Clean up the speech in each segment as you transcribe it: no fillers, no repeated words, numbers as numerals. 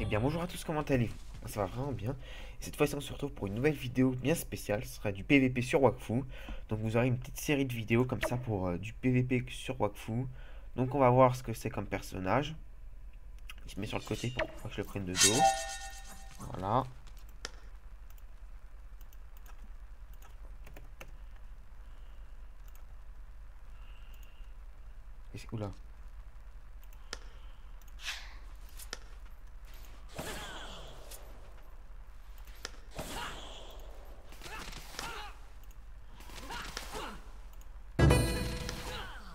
bien, bonjour à tous, comment allez-vous? Ça va vraiment bien. Et cette fois-ci, on se retrouve pour une nouvelle vidéo bien spéciale. Ce sera du PVP sur Wakfu. Donc, vous aurez une petite série de vidéos comme ça pour du PVP sur Wakfu. Donc, on va voir ce que c'est comme personnage. Je se met sur le côté pour pas que je le prenne de dos. Voilà. Et c'est oula.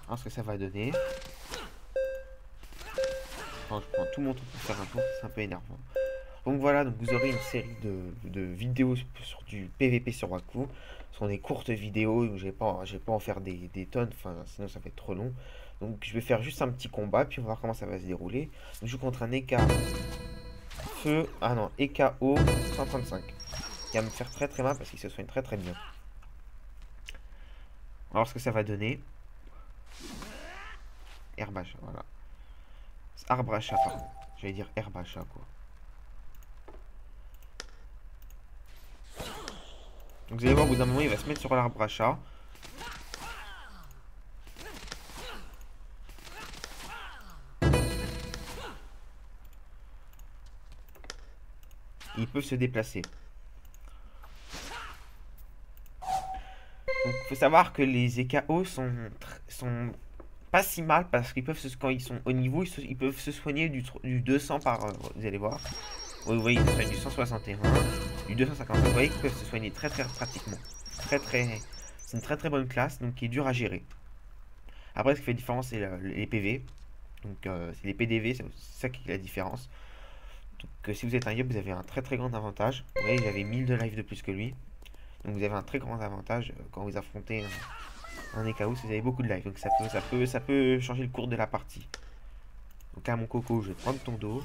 Alors, ce que ça va donner. Attends, je prends tout mon temps pour faire un tour, c'est un peu énervant. Donc voilà, donc vous aurez une série de vidéos sur du PVP sur Wakfu. Ce sont des courtes vidéos, donc je vais pas en faire des tonnes, enfin sinon ça va être trop long. Donc je vais faire juste un petit combat, puis on va voir comment ça va se dérouler. Donc, je joue contre un EK Feu, ah non, EKO 135. Qui va me faire très très mal parce qu'il se soigne très très bien. Alors ce que ça va donner. Herbacha, voilà. Arbracha, pardon. J'allais dire Herbacha quoi. Donc vous allez voir, au bout d'un moment, il va se mettre sur l'Arbracha. Il peut se déplacer. Donc il faut savoir que les EKO sont pas si mal parce qu'ils peuvent quand ils sont au niveau, ils peuvent se soigner du 200 par heure. Vous allez voir. Vous voyez, ils se soignent du 161, du 255. Vous voyez qu'ils peuvent se soigner très très pratiquement. C'est une très très bonne classe, donc qui est dure à gérer. Après, ce qui fait la différence, c'est les PV. Donc c'est les PDV, c'est ça qui est la différence. Donc si vous êtes un yop, vous avez un très très grand avantage. Vous voyez, j'avais 1000 de life de plus que lui. Donc vous avez un très grand avantage quand vous affrontez un EKO, si vous avez beaucoup de life. Donc ça peut changer le cours de la partie. Donc là, mon coco, je vais prendre ton dos.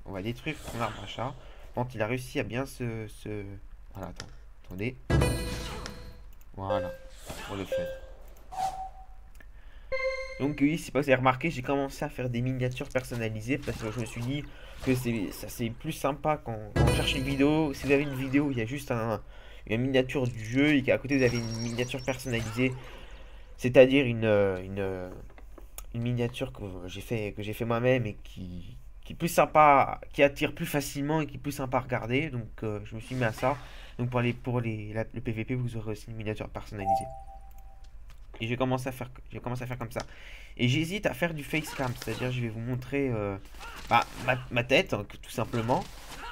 On va détruire son arbre à chat. Quand il a réussi à bien Voilà, attendez. Voilà, pour le fait. Donc oui, c'est pas que vous avez remarqué, j'ai commencé à faire des miniatures personnalisées parce que je me suis dit que c'est plus sympa quand on cherche une vidéo. Si vous avez une vidéo où il y a juste une miniature du jeu et qu'à côté vous avez une miniature personnalisée, c'est-à-dire une miniature que j'ai fait moi-même et qui est plus sympa, qui attire plus facilement et qui est plus sympa à regarder. Donc je me suis mis à ça. Donc le PVP, vous aurez aussi une miniature personnalisée. Et je vais commencer à faire comme ça. Et j'hésite à faire du facecam, c'est-à-dire je vais vous montrer ma tête, hein, tout simplement.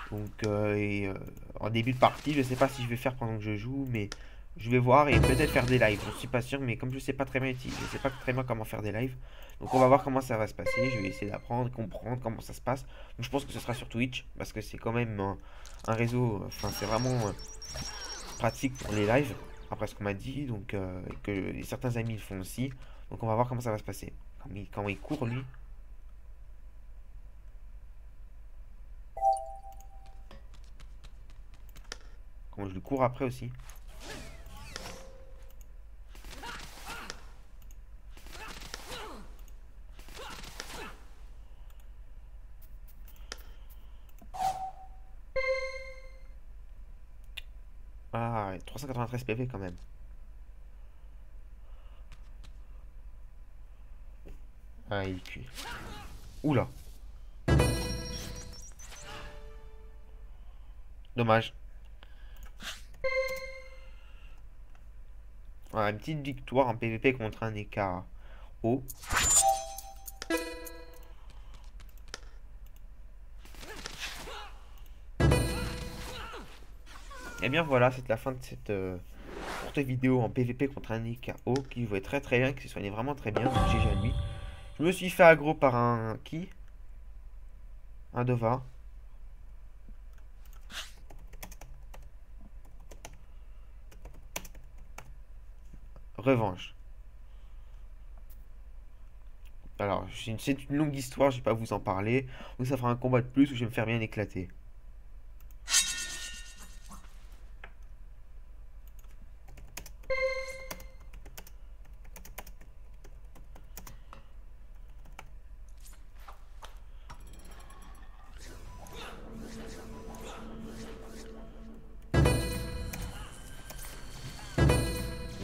Donc en début de partie, je sais pas si je vais faire pendant que je joue, mais je vais voir et peut-être faire des lives. Je suis pas sûr, mais comme je sais pas très bien utiliser, je sais pas très bien comment faire des lives. Donc on va voir comment ça va se passer. Je vais essayer d'apprendre, comprendre comment ça se passe. Donc je pense que ce sera sur Twitch parce que c'est quand même un réseau. Enfin, c'est vraiment pratique pour les lives. Après ce qu'on m'a dit, donc et que certains amis le font aussi. Donc on va voir comment ça va se passer. Quand il court lui. Comment je le cours après aussi. Ah, 393 PV quand même. Ah, il est cuit. Oula, dommage. Voilà, une petite victoire en PVP contre un écart haut. Et bien voilà, c'est la fin de cette courte vidéo en PVP contre un écart haut qui jouait très très bien, qui se soignait vraiment très bien. Donc GG à lui. Je me suis fait aggro par un qui? Un Dova. Revanche. Alors, c'est une longue histoire, je vais pas vous en parler. Donc ça fera un combat de plus où je vais me faire bien éclater.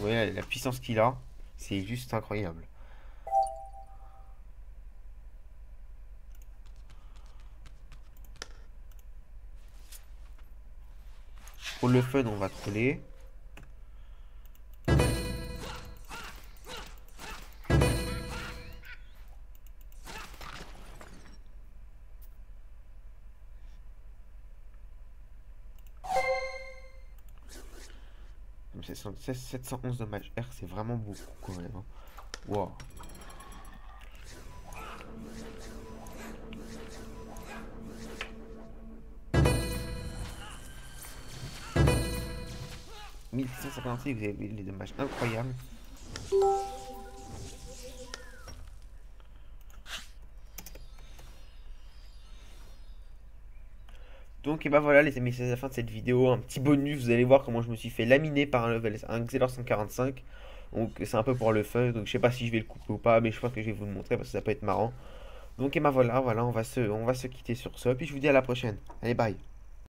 voyez la puissance qu'il a, c'est juste incroyable. Pour le fun, on va troller. C'est 711 dommages R, c'est vraiment beaucoup quand même. Hein. Wow. « 1656, vous avez les dommages incroyables. Donc et bah voilà les amis, c'est la fin de cette vidéo, un petit bonus, vous allez voir comment je me suis fait laminer par un Xelor 145. Donc c'est un peu pour le fun, donc je sais pas si je vais le couper ou pas, mais je pense que je vais vous le montrer parce que ça peut être marrant. Donc et bah voilà, on va se quitter sur ça, puis je vous dis à la prochaine. Allez bye.